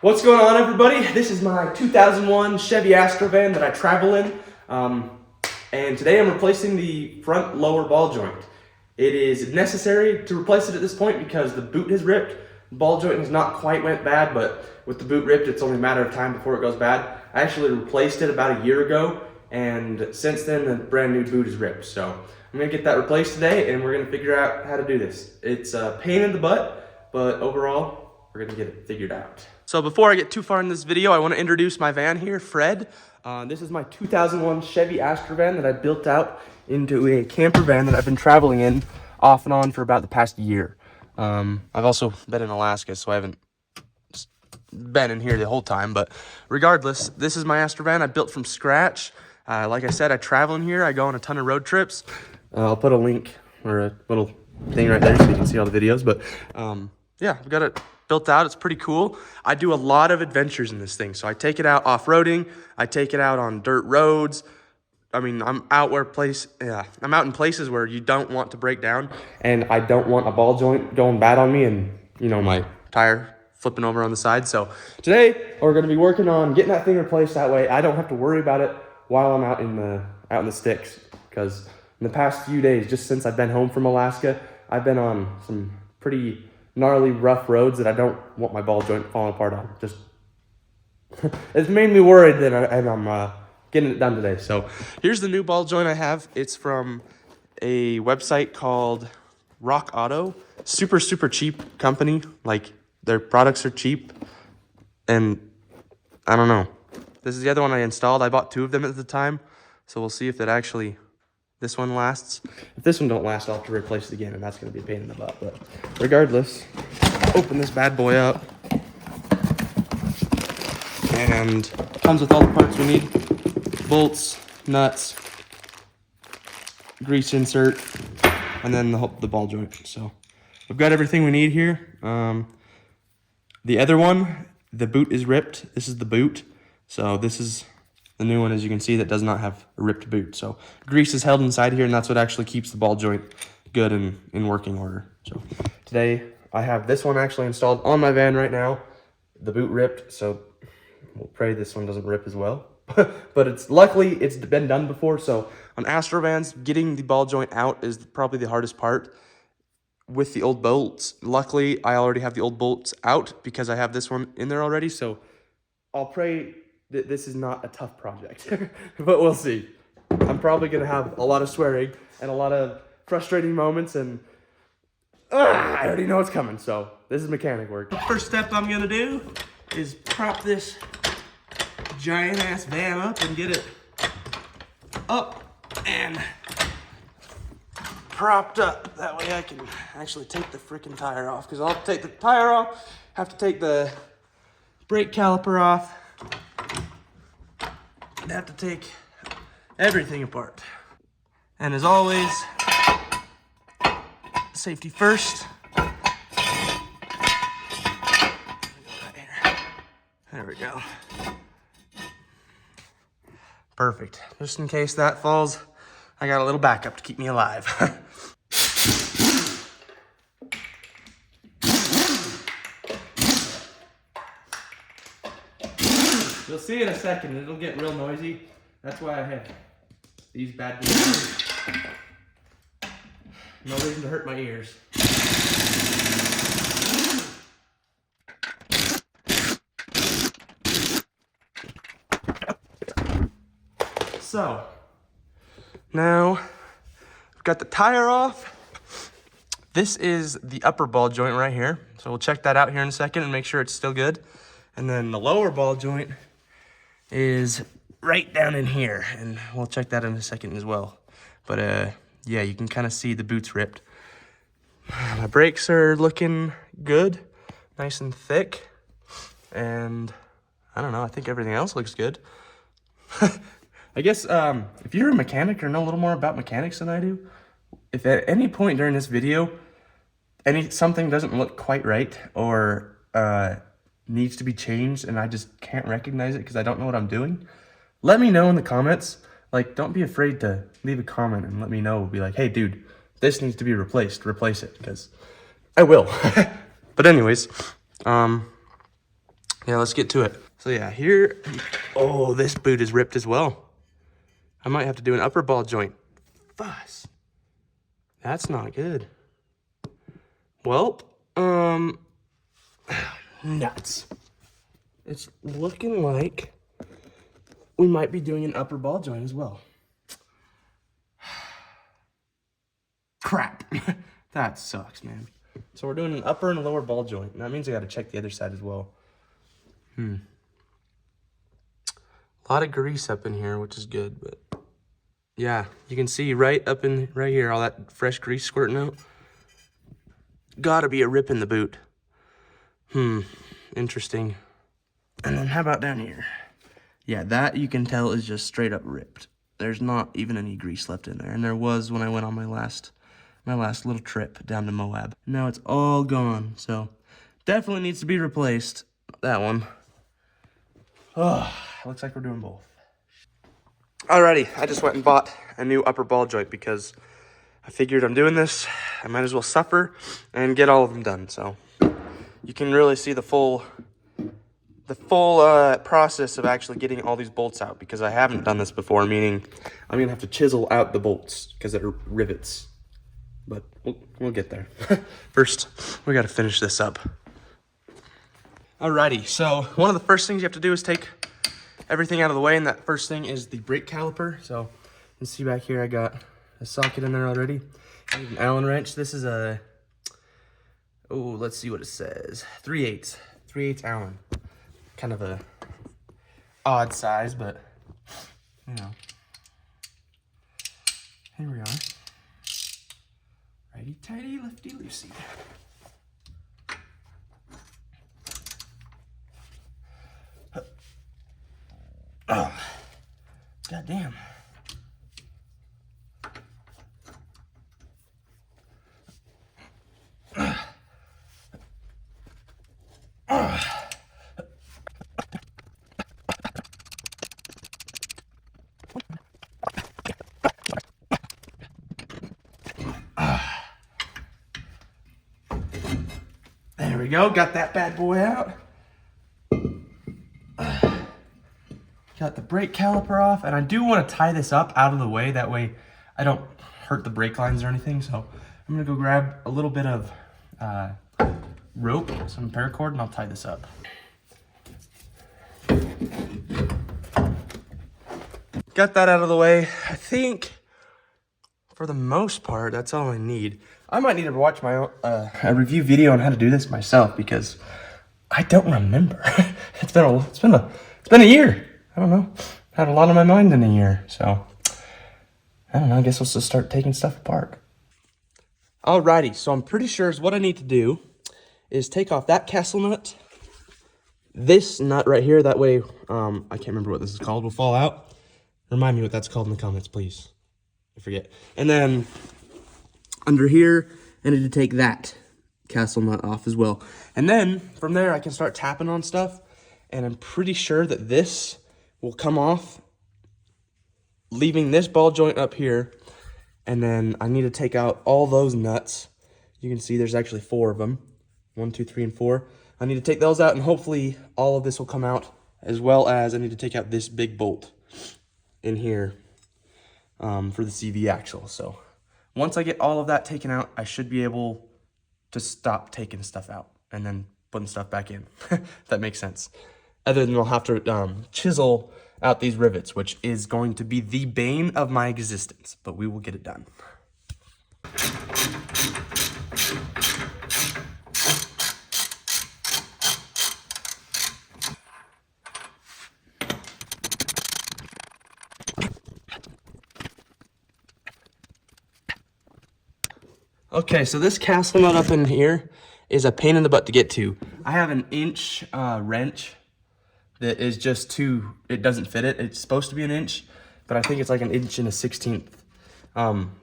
What's going on, everybody? This is my 2001 Chevy Astro van that I travel in, and today I'm replacing the front lower ball joint. It is necessary to replace it at this point because the boot has ripped. The ball joint has not quite went bad, but with the boot ripped, it's only a matter of time before it goes bad. I actually replaced it about a year ago, and since then the brand new boot is ripped. So I'm gonna get that replaced today, and we're gonna figure out how to do this. It's a pain in the butt, but overall, we're gonna get it figured out. So before I get too far in this video, I want to introduce my van here, Fred. This is my 2001 Chevy Astro van that I built out into a camper van that I've been traveling in off and on for about the past year. I've also been in Alaska, so I haven't been in here the whole time. But regardless, this is my Astro van I built from scratch. Like I said, I travel in here. I go on a ton of road trips. I'll put a link or a little thing right there so you can see all the videos. But yeah, I've got it built out. It's pretty cool. I do a lot of adventures in this thing. So I take it out off-roading. I take it out on dirt roads. I mean, I'm out in places where you don't want to break down, and I don't want a ball joint going bad on me and, you know, my tire flipping over on the side. So today we're going to be working on getting that thing replaced. That way I don't have to worry about it while I'm out in the sticks, because in the past few days, just since I've been home from Alaska, I've been on some pretty gnarly rough roads that I don't want my ball joint falling apart on. Just it's made me worried that I'm getting it done today. So here's the new ball joint I have. It's from a website called Rock Auto. Super cheap company. Like, their products are cheap, and I don't know. This is the other one I installed. I bought 2 of them at the time, so we'll see if this one lasts. If this one don't last, I'll have to replace it again, and that's going to be a pain in the butt. But regardless, open this bad boy up. And comes with all the parts we need. Bolts, nuts, grease insert, and then the ball joint. So we've got everything we need here. The other one, the boot is ripped. This is the boot. So this is the new one, as you can see, that does not have a ripped boot. So grease is held inside here, and that's what actually keeps the ball joint good and in working order. So today I have this one actually installed on my van right now. The boot ripped, so we'll pray this one doesn't rip as well. But luckily it's been done before. So on Astro vans, getting the ball joint out is probably the hardest part with the old bolts. Luckily, I already have the old bolts out because I have this one in there already. So I'll pray that this is not a tough project, but we'll see. I'm probably gonna have a lot of swearing and a lot of frustrating moments, and I already know it's coming, so this is mechanic work. The first step I'm gonna do is prop this giant ass van up and get it up and propped up. That way I can actually take the freaking tire off, because I'll take the tire off, have to take the brake caliper off, and have to take everything apart. And as always, safety first. There we go. Perfect. Just in case that falls, I got a little backup to keep me alive. You'll see in a second, it'll get real noisy. That's why I have these bad boys. No reason to hurt my ears. So, now I've got the tire off. This is the upper ball joint right here. So we'll check that out here in a second and make sure it's still good. And then the lower ball joint is right down in here, and we'll check that in a second as well. But yeah, you can kind of see the boot's ripped. My brakes are looking good, nice and thick, and I don't know, I think everything else looks good. I guess if you're a mechanic or know a little more about mechanics than I do, if at any point during this video something doesn't look quite right or needs to be changed and I just can't recognize it because I don't know what I'm doing, let me know in the comments. Like, don't be afraid to leave a comment and let me know. Be like, hey dude, this needs to be replaced, replace it, because I will. But anyways, Yeah, let's get to it. So yeah, here, oh, this boot is ripped as well. I might have to do an upper ball joint. Fuss. That's not good. Well, nuts. It's looking like we might be doing an upper ball joint as well. Crap. That sucks, man. So we're doing an upper and a lower ball joint. And that means I gotta check the other side as well. A lot of grease up in here, which is good, but yeah, you can see right here, all that fresh grease squirting out. Gotta be a rip in the boot. Interesting. And then how about down here? Yeah, that you can tell is just straight up ripped. There's not even any grease left in there. And there was when I went on my last little trip down to Moab. Now it's all gone, so definitely needs to be replaced. That one. Oh, looks like we're doing both. Alrighty, I just went and bought a new upper ball joint because I figured I'm doing this, I might as well suffer and get all of them done. So you can really see the full process of actually getting all these bolts out, because I haven't done this before, meaning I'm gonna have to chisel out the bolts because they're rivets. But we'll get there. First, we gotta finish this up. Alrighty, so one of the first things you have to do is take everything out of the way, and that first thing is the brake caliper. So you can see back here I got a socket in there already. I need an Allen wrench. This is a, let's see what it says. 3/8 Allen. Kind of a odd size, but you know. Here we are. Righty tighty, lefty loosey. Oh, goddamn. There we go, got that bad boy out. Got the brake caliper off, and I do want to tie this up out of the way, that way I don't hurt the brake lines or anything. So I'm gonna go grab a little bit of rope, some paracord, and I'll tie this up. Got that out of the way. I think for the most part, that's all I need. I might need to watch my own, a review video on how to do this myself, because I don't remember. It's been a year. I don't know. Had a lot on my mind in a year, so I don't know. I guess we'll just start taking stuff apart. Alrighty, so I'm pretty sure what I need to do is take off that castle nut, this nut right here. That way, I can't remember what this is called, will fall out. Remind me what that's called in the comments, please. I forget. And then under here, I need to take that castle nut off as well. And then from there, I can start tapping on stuff. And I'm pretty sure that this will come off, leaving this ball joint up here. And then I need to take out all those nuts. You can see there's actually 4 of them. 1, 2, 3, and 4. I need to take those out, and hopefully all of this will come out, as well as I need to take out this big bolt in here for the CV axle. So once I get all of that taken out, I should be able to stop taking stuff out and then putting stuff back in, if that makes sense. Other than I'll have to chisel out these rivets, which is going to be the bane of my existence, but we will get it done. Okay, so this castle nut up in here is a pain in the butt to get to. I have an inch wrench that is just it doesn't fit it. It's supposed to be an inch, but I think it's like an inch and a 1/16.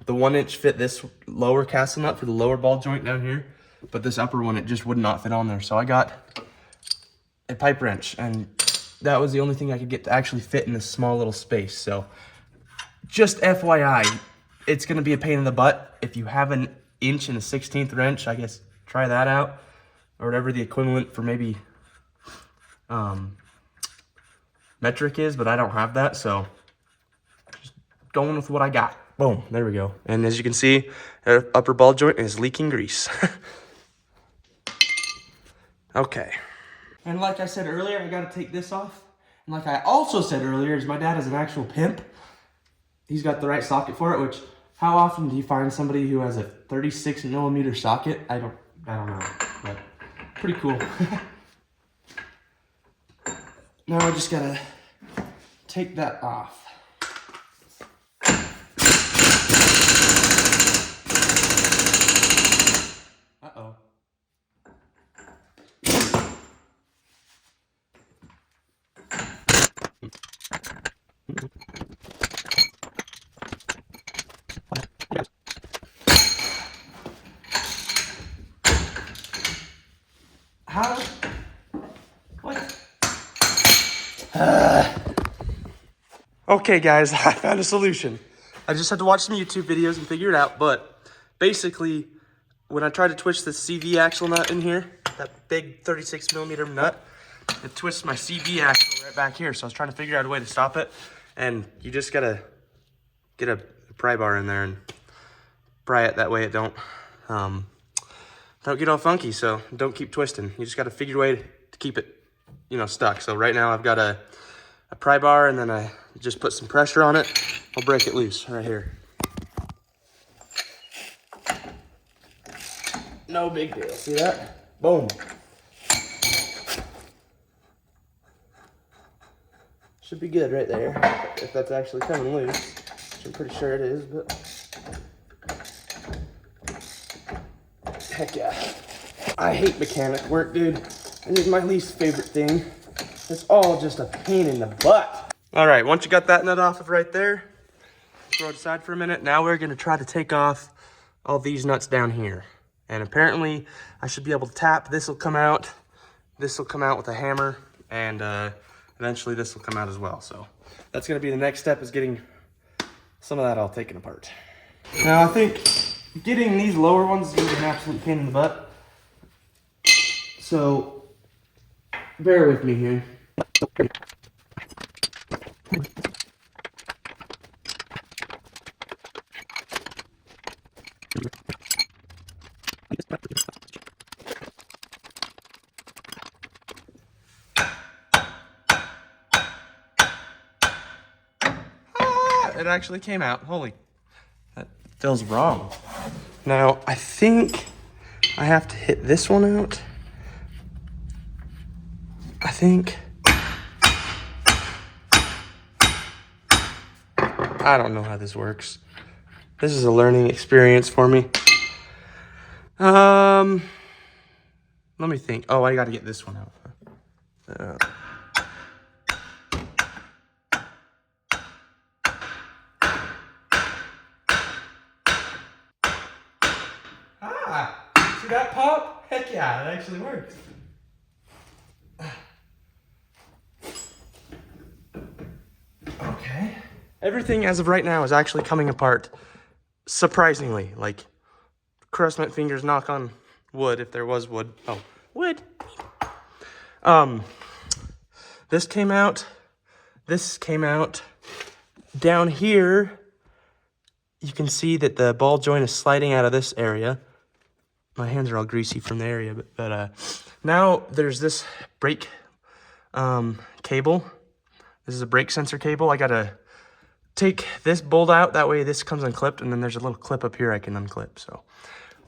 The 1 inch fit this lower castle nut for the lower ball joint down here, but this upper one, it just would not fit on there. So I got a pipe wrench, and that was the only thing I could get to actually fit in this small little space. So just FYI, it's gonna be a pain in the butt. If you have an inch and a 1/16 wrench, I guess try that out, or whatever the equivalent for maybe metric is, but I don't have that, so just going with what I got. Boom, there we go. And as you can see, our upper ball joint is leaking grease. Okay. And like I said earlier, I gotta take this off. And like I also said earlier, is my dad is an actual pimp. He's got the right socket for it, which how often do you find somebody who has a 36 millimeter socket? I don't know, but pretty cool. Now I just gotta take that off. Uh-oh. How? What? Okay, guys, I found a solution. I just had to watch some YouTube videos and figure it out, but basically, when I tried to twist the CV axle nut in here, that big 36 millimeter nut, it twists my CV axle right back here, so I was trying to figure out a way to stop it, and you just gotta get a pry bar in there and pry it, that way it don't get all funky, so don't keep twisting. You just gotta figure a way to keep it, stuck. So right now I've got a pry bar, and then I just put some pressure on it. I'll break it loose right here. No big deal. See that? Boom. Should be good right there, if that's actually coming loose, which I'm pretty sure it is, but heck yeah. I hate mechanic work, dude. It is my least favorite thing. It's all just a pain in the butt. All right, once you got that nut off of right there, throw it aside for a minute. Now we're gonna try to take off all these nuts down here. And apparently I should be able to tap. This will come out. This will come out with a hammer, and eventually this will come out as well. So that's gonna be the next step, is getting some of that all taken apart. Now I think getting these lower ones is gonna be an absolute pain in the butt. So bear with me here. It actually came out. Holy, that feels wrong. Now, I think I have to hit this one out. I think. I don't know how this works. This is a learning experience for me. Let me think. Oh, I gotta get this one out. See that pop? Heck yeah, it actually works. Okay. Everything as of right now is actually coming apart, surprisingly. Like, cross my fingers, knock on wood, if there was wood. Oh, wood. This came out. This came out. Down here, you can see that the ball joint is sliding out of this area. My hands are all greasy from the area, but now there's this brake cable. This is a brake sensor cable. I gotta take this bolt out, that way this comes unclipped, and then there's a little clip up here I can unclip. So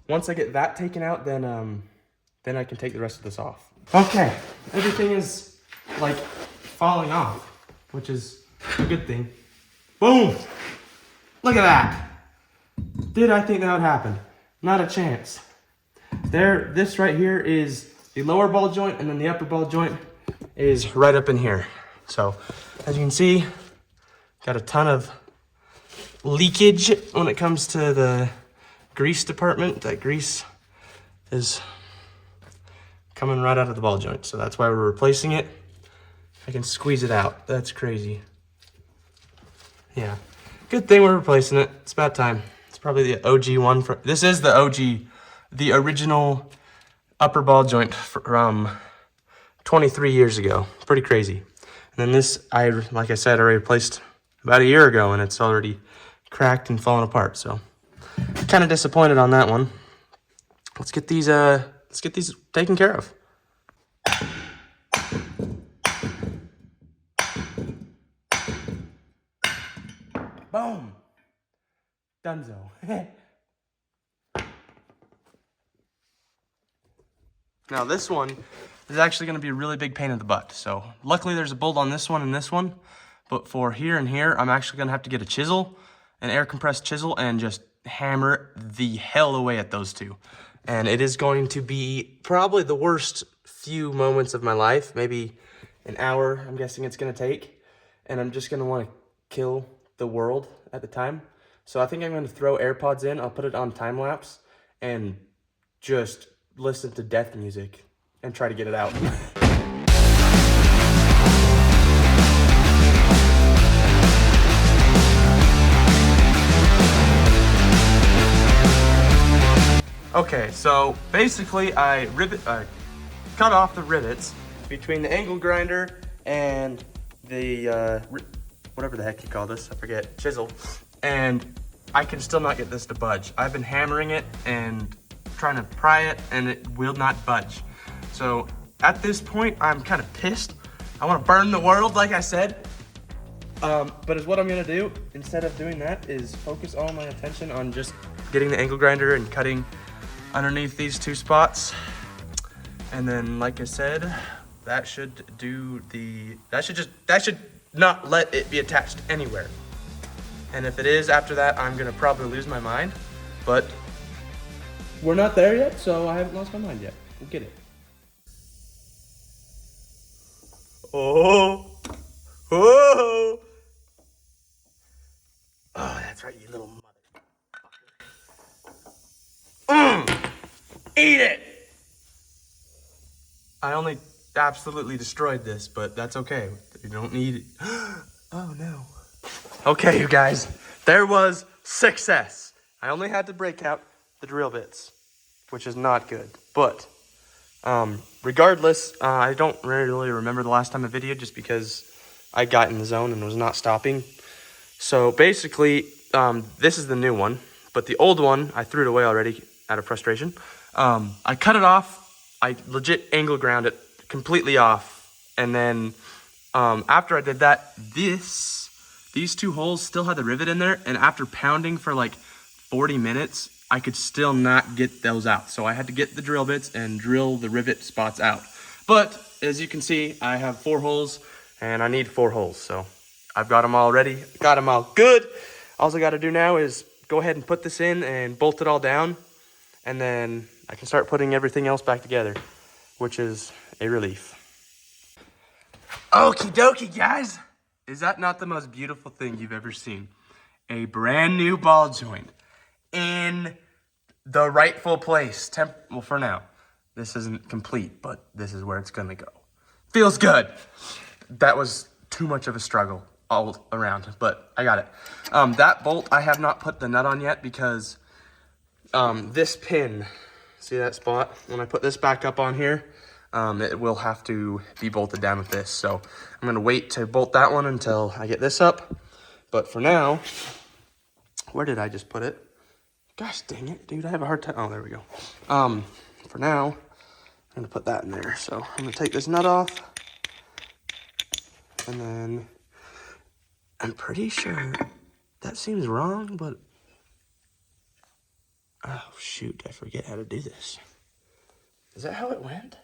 once I get that taken out, then I can take the rest of this off. Okay, everything is like falling off, which is a good thing. Boom! Look at that! Did I think that would happen? Not a chance. There, this right here is the lower ball joint, and then the upper ball joint is right up in here. So, as you can see, got a ton of leakage when it comes to the grease department. That grease is coming right out of the ball joint, so that's why we're replacing it. I can squeeze it out. That's crazy. Yeah, good thing we're replacing it. It's about time. It's probably the OG one. This is the OG, the original upper ball joint from 23 years ago. Pretty crazy. And then this, like I said, I already replaced about a year ago, and it's already cracked and fallen apart. So kind of disappointed on that one. Let's get these taken care of. Boom. Dunzo. Now this one is actually going to be a really big pain in the butt. So luckily there's a bolt on this one and this one. But for here and here, I'm actually going to have to get a chisel, an air compressed chisel, and just hammer the hell away at those two. And it is going to be probably the worst few moments of my life. Maybe an hour, I'm guessing it's going to take. And I'm just going to want to kill the world at the time. So I think I'm going to throw AirPods in. I'll put it on time lapse and just listen to death music and try to get it out. Okay, so basically I cut off the rivets between the angle grinder and the whatever the heck you call this, I forget, chisel, and I can still not get this to budge. I've been hammering it and trying to pry it, and it will not budge. So at this point, I'm kind of pissed. I want to burn the world, like I said. But is what I'm gonna do, instead of doing that, is focus all my attention on just getting the angle grinder and cutting underneath these two spots. And then, like I said, that should not let it be attached anywhere. And if it is after that, I'm gonna probably lose my mind, but we're not there yet, so I haven't lost my mind yet. We'll get it. Oh, oh, oh, that's right, you little motherfucker. Eat it! I only absolutely destroyed this, but that's okay. You don't need it. Oh no. Okay, you guys, there was success. I only had to break out the drill bits, which is not good. But regardless, I don't really remember the last time I videoed just because I got in the zone and was not stopping. So basically, this is the new one, but the old one, I threw it away already out of frustration. I cut it off. I legit angle ground it completely off. And then after I did that, these two holes still had the rivet in there. And after pounding for like 40 minutes, I could still not get those out. So I had to get the drill bits and drill the rivet spots out. But as you can see, I have 4 holes and I need 4 holes. So I've got them all ready, got them all good. All I got to do now is go ahead and put this in and bolt it all down. And then I can start putting everything else back together, which is a relief. Okie dokie, guys. Is that not the most beautiful thing you've ever seen? A brand new ball joint in the rightful place. Well, for now, this isn't complete, but this is where it's gonna go. Feels good. That was too much of a struggle all around, but I got it. That bolt, I have not put the nut on yet because this pin, see that spot? When I put this back up on here, it will have to be bolted down with this. So I'm gonna wait to bolt that one until I get this up. But for now, where did I just put it? Gosh dang it, dude, I have a hard time. Oh, there we go. For now, I'm gonna put that in there. So I'm gonna take this nut off. And then I'm pretty sure that seems wrong, but oh shoot, I forget how to do this. Is that how it went?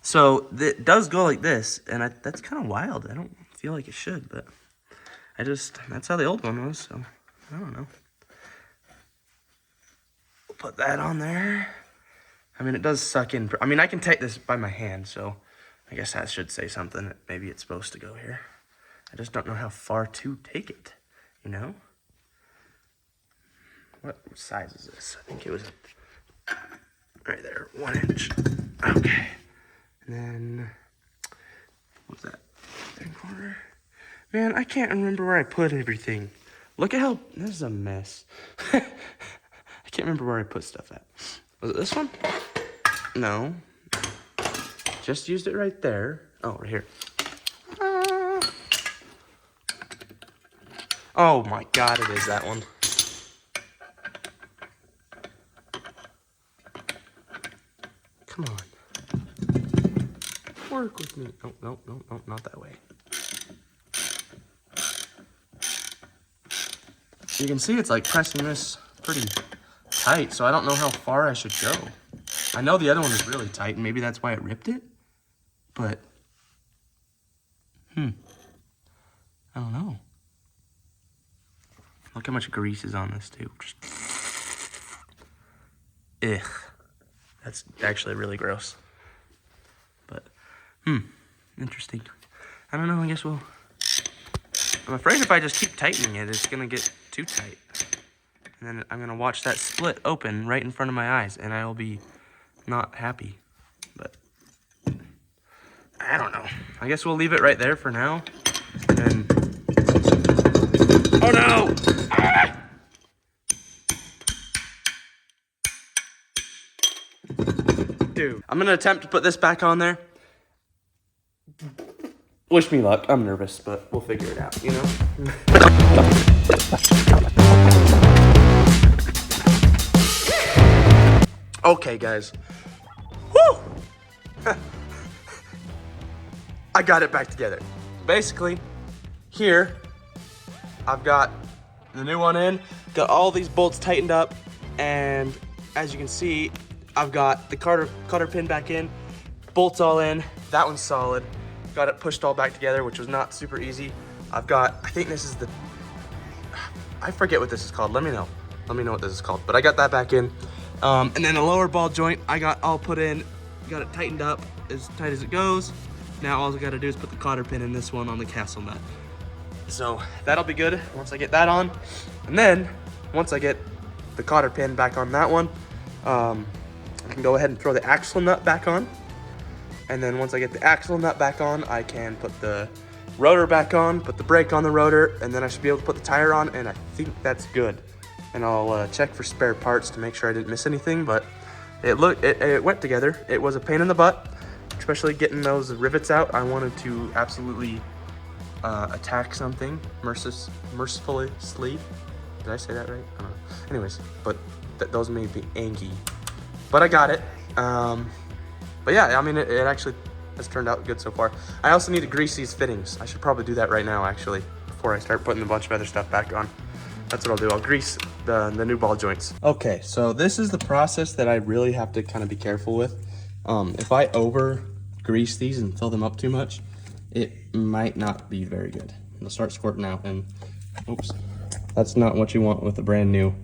So it does go like this, and that's kind of wild. I don't feel like it should, but that's how the old one was, so I don't know. We'll put that on there. I mean, it does suck in. I mean, I can take this by my hand, so I guess that should say something that maybe it's supposed to go here. I just don't know how far to take it, you know? What size is this? I think it was right there, 1 inch. Okay. And then, what's that? 3/4? Man, I can't remember where I put everything. Look at how, this is a mess. I can't remember where I put stuff at. Was it this one? No. Just used it right there. Oh, right here. Oh my God, it is that one. Come on. Work with me. Oh, no, not that way. You can see it's like pressing this pretty tight, so I don't know how far I should go. I know the other one is really tight, and maybe that's why it ripped it, but, I don't know. Look how much grease is on this, too. Just, ugh. That's actually really gross. But, interesting. I don't know, I guess we'll... I'm afraid if I just keep tightening it, it's gonna get too tight. And then I'm gonna watch that split open right in front of my eyes, and I'll be not happy. But, I don't know. I guess we'll leave it right there for now. And... Oh no! Ah! Dude, I'm gonna attempt to put this back on there. Wish me luck. I'm nervous, but we'll figure it out, you know? Okay, guys. Woo! I got it back together. Basically, here, I've got the new one in, got all these bolts tightened up, and as you can see, I've got the cutter pin back in, bolts all in, that one's solid. Got it pushed all back together, which was not super easy. I've got, I think this is the, I forget what this is called. Let me know what this is called. But I got that back in. And then the lower ball joint, I got all put in, got it tightened up as tight as it goes. Now all I gotta do is put the cotter pin in this one on the castle nut. So that'll be good once I get that on. And then once I get the cotter pin back on that one, I can go ahead and throw the axle nut back on. And then once I get the axle nut back on, I can put the rotor back on, put the brake on the rotor, and then I should be able to put the tire on, and I think that's good. And I'll check for spare parts to make sure I didn't miss anything, but it went together. It was a pain in the butt, especially getting those rivets out. I wanted to absolutely attack something mercifully. Did I say that right? I don't know. Anyways, but those made me angry. But I got it. But yeah, I mean, it actually has turned out good so far. I also need to grease these fittings. I should probably do that right now, actually, before I start putting a bunch of other stuff back on. That's what I'll do. I'll grease the new ball joints. Okay, so this is the process that I really have to kind of be careful with. If I over grease these and fill them up too much, it might not be very good. It'll start squirting out, and oops, that's not what you want with a brand new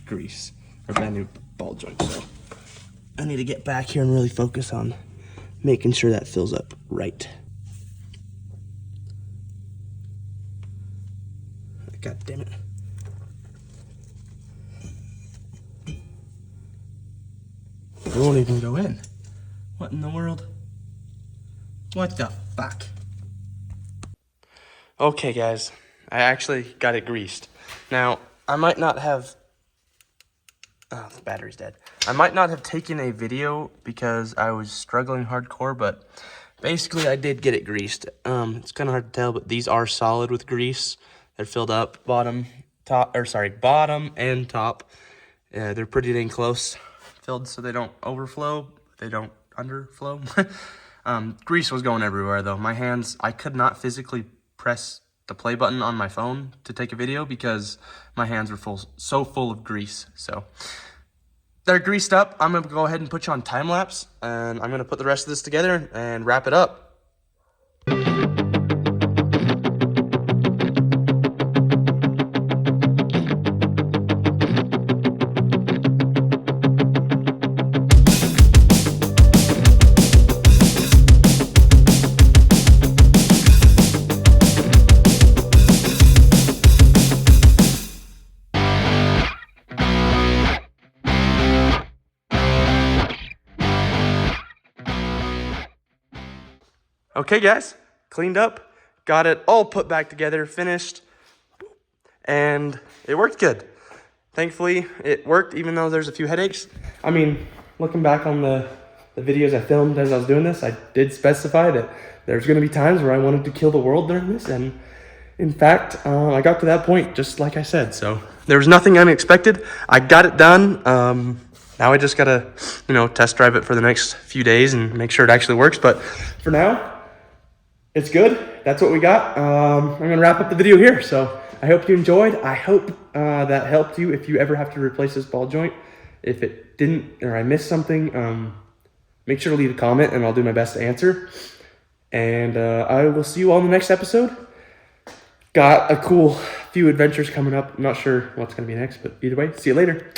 grease. Or brand new ball joint. So I need to get back here and really focus on making sure that fills up right. God damn it. It won't even go in. What in the world? What the fuck? Okay, guys, I actually got it greased. Now, I might not have... Oh, the battery's dead. I might not have taken a video because I was struggling hardcore, but basically I did get it greased. It's kind of hard to tell, but these are solid with grease. They're filled up bottom and top. They're pretty dang close. Filled so they don't overflow, they don't underflow. Grease was going everywhere though. My hands, I could not physically press the play button on my phone to take a video because my hands were so full of grease. So they're greased up. I'm gonna go ahead and put you on time lapse, and I'm gonna put the rest of this together and wrap it up. Okay guys, cleaned up, got it all put back together, finished, and it worked good. Thankfully, it worked even though there's a few headaches. I mean, looking back on the videos I filmed as I was doing this, I did specify that there's gonna be times where I wanted to kill the world during this, and in fact, I got to that point just like I said. So there was nothing unexpected. I got it done. Now I just gotta, test drive it for the next few days and make sure it actually works. But for now, it's good. That's what we got. I'm gonna wrap up the video here. So I hope you enjoyed. I hope that helped you if you ever have to replace this ball joint. If it didn't, or I missed something, make sure to leave a comment and I'll do my best to answer. And I will see you all in the next episode. Got a cool few adventures coming up. I'm not sure what's gonna be next, but either way, see you later.